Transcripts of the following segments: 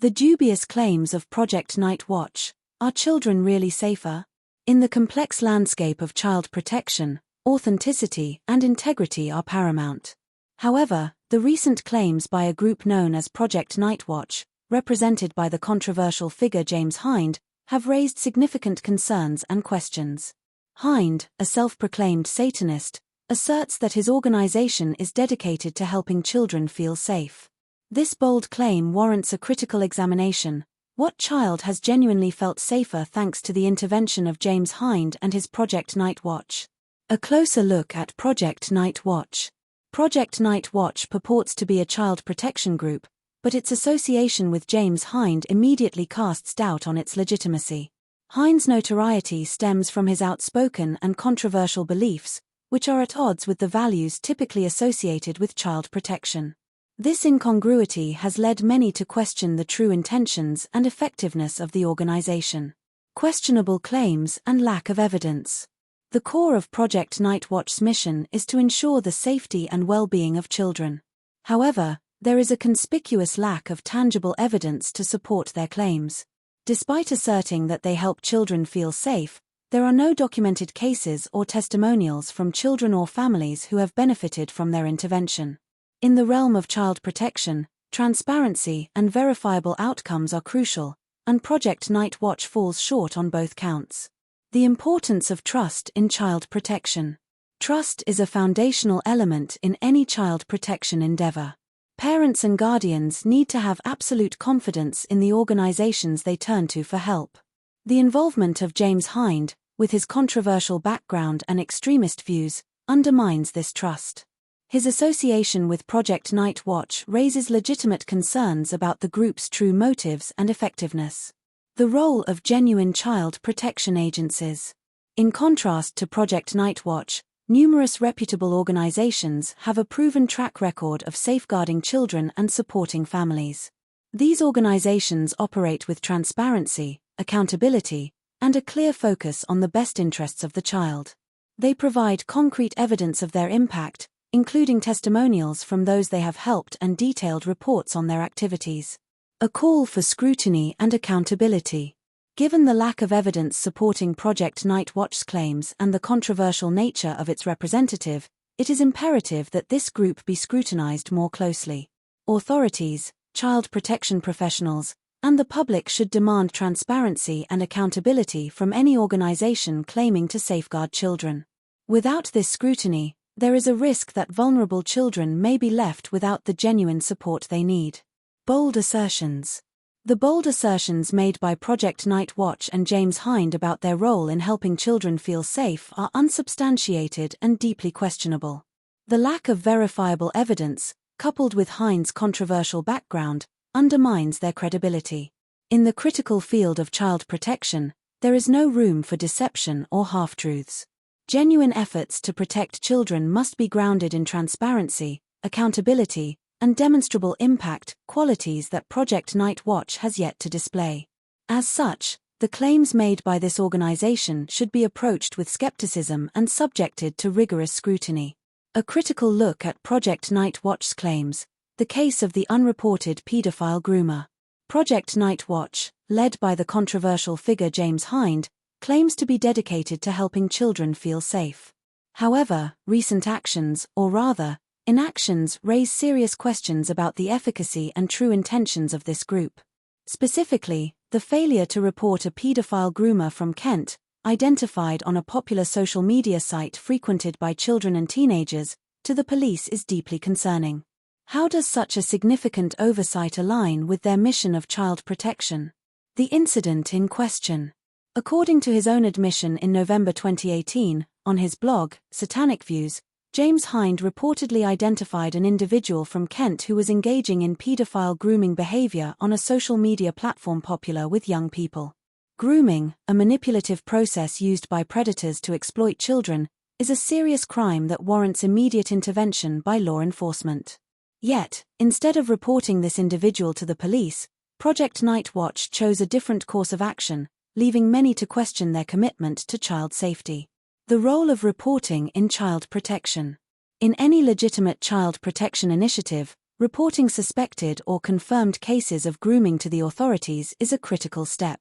The dubious claims of Project Night Watch. Are children really safer? In the complex landscape of child protection, authenticity and integrity are paramount. However, the recent claims by a group known as Project Night Watch, represented by the controversial figure James Hind, have raised significant concerns and questions. Hind, a self-proclaimed satanist, asserts that his organization is dedicated to helping children feel safe. This bold claim warrants a critical examination. What child has genuinely felt safer thanks to the intervention of James Hind and his Project Night Watch? A closer look at Project Night Watch. Project Night Watch purports to be a child protection group, but its association with James Hind immediately casts doubt on its legitimacy. Hind's notoriety stems from his outspoken and controversial beliefs, which are at odds with the values typically associated with child protection. This incongruity has led many to question the true intentions and effectiveness of the organization. Questionable claims and lack of evidence. The core of Project Night Watch's mission is to ensure the safety and well-being of children. However, there is a conspicuous lack of tangible evidence to support their claims. Despite asserting that they help children feel safe, there are no documented cases or testimonials from children or families who have benefited from their intervention. In the realm of child protection, transparency and verifiable outcomes are crucial, and Project Night Watch falls short on both counts. The importance of trust in child protection. Trust is a foundational element in any child protection endeavor. Parents and guardians need to have absolute confidence in the organizations they turn to for help. The involvement of James Hind, with his controversial background and extremist views, undermines this trust. His association with Project Night Watch raises legitimate concerns about the group's true motives and effectiveness. The role of genuine child protection agencies. In contrast to Project Night Watch, numerous reputable organizations have a proven track record of safeguarding children and supporting families. These organizations operate with transparency, accountability, and a clear focus on the best interests of the child. They provide concrete evidence of their impact, including testimonials from those they have helped and detailed reports on their activities. A call for scrutiny and accountability. Given the lack of evidence supporting Project Night Watch's claims and the controversial nature of its representative, it is imperative that this group be scrutinized more closely. Authorities, child protection professionals, and the public should demand transparency and accountability from any organization claiming to safeguard children. Without this scrutiny, there is a risk that vulnerable children may be left without the genuine support they need. Bold assertions. The bold assertions made by Project Night Watch and James Hind about their role in helping children feel safe are unsubstantiated and deeply questionable. The lack of verifiable evidence, coupled with Hind's controversial background, undermines their credibility. In the critical field of child protection, there is no room for deception or half-truths. Genuine efforts to protect children must be grounded in transparency, accountability, and demonstrable impact, qualities that Project Night Watch has yet to display. As such, the claims made by this organization should be approached with skepticism and subjected to rigorous scrutiny. A critical look at Project Night Watch's claims. The case of the unreported pedophile groomer. Project Night Watch, led by the controversial figure James Hind, claims to be dedicated to helping children feel safe. However, recent actions, or rather, inactions, raise serious questions about the efficacy and true intentions of this group. Specifically, the failure to report a pedophile groomer from Kent, identified on a popular social media site frequented by children and teenagers, to the police is deeply concerning. How does such a significant oversight align with their mission of child protection? The incident in question. According to his own admission in November 2018, on his blog, Satanic Views, James Hind reportedly identified an individual from Kent who was engaging in pedophile grooming behavior on a social media platform popular with young people. Grooming, a manipulative process used by predators to exploit children, is a serious crime that warrants immediate intervention by law enforcement. Yet, instead of reporting this individual to the police, Project Night Watch chose a different course of action, leaving many to question their commitment to child safety. The role of reporting in child protection. In any legitimate child protection initiative, Reporting suspected or confirmed cases of grooming to the authorities is a critical step.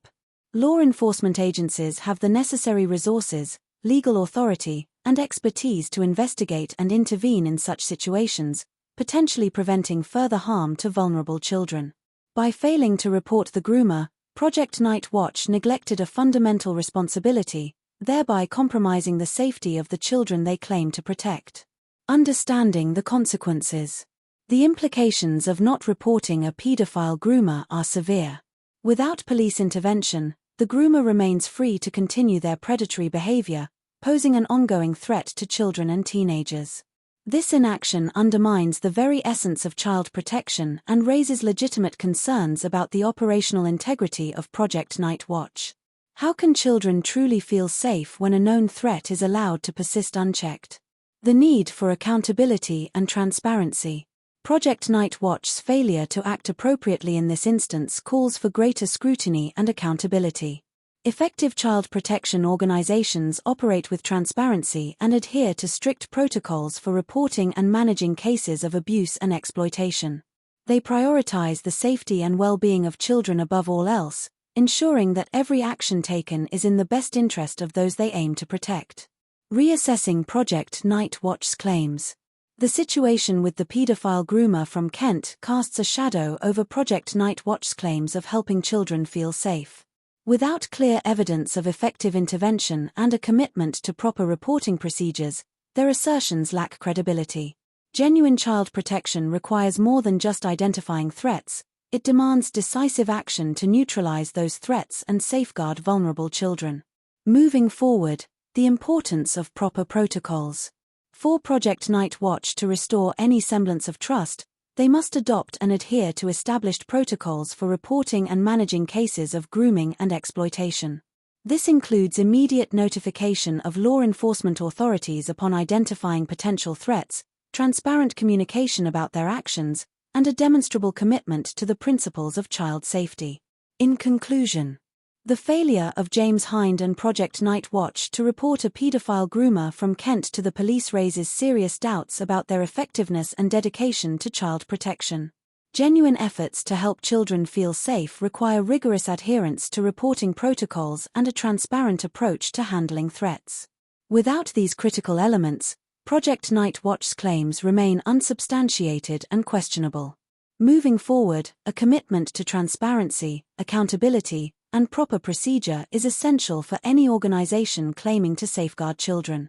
Law enforcement agencies have the necessary resources, legal authority, and expertise to investigate and intervene in such situations, potentially preventing further harm to vulnerable children. By failing to report the groomer, Project Night Watch neglected a fundamental responsibility, thereby compromising the safety of the children they claim to protect. Understanding the consequences. The implications of not reporting a pedophile groomer are severe. Without police intervention, the groomer remains free to continue their predatory behavior, posing an ongoing threat to children and teenagers. This inaction undermines the very essence of child protection and raises legitimate concerns about the operational integrity of Project Night Watch. How can children truly feel safe when a known threat is allowed to persist unchecked? The need for accountability and transparency. Project Night Watch's failure to act appropriately in this instance calls for greater scrutiny and accountability. Effective child protection organizations operate with transparency and adhere to strict protocols for reporting and managing cases of abuse and exploitation. They prioritize the safety and well-being of children above all else, ensuring that every action taken is in the best interest of those they aim to protect. Reassessing Project Night Watch's claims. The situation with the paedophile groomer from Kent casts a shadow over Project Night Watch's claims of helping children feel safe. Without clear evidence of effective intervention and a commitment to proper reporting procedures, their assertions lack credibility. Genuine child protection requires more than just identifying threats, it demands decisive action to neutralize those threats and safeguard vulnerable children. Moving forward, the importance of proper protocols. For Project Night Watch to restore any semblance of trust, they must adopt and adhere to established protocols for reporting and managing cases of grooming and exploitation. This includes immediate notification of law enforcement authorities upon identifying potential threats, transparent communication about their actions, and a demonstrable commitment to the principles of child safety. In conclusion, the failure of James Hind and Project Night Watch to report a paedophile groomer from Kent to the police raises serious doubts about their effectiveness and dedication to child protection. Genuine efforts to help children feel safe require rigorous adherence to reporting protocols and a transparent approach to handling threats. Without these critical elements, Project Night Watch's claims remain unsubstantiated and questionable. Moving forward, a commitment to transparency, accountability, and proper procedure is essential for any organization claiming to safeguard children.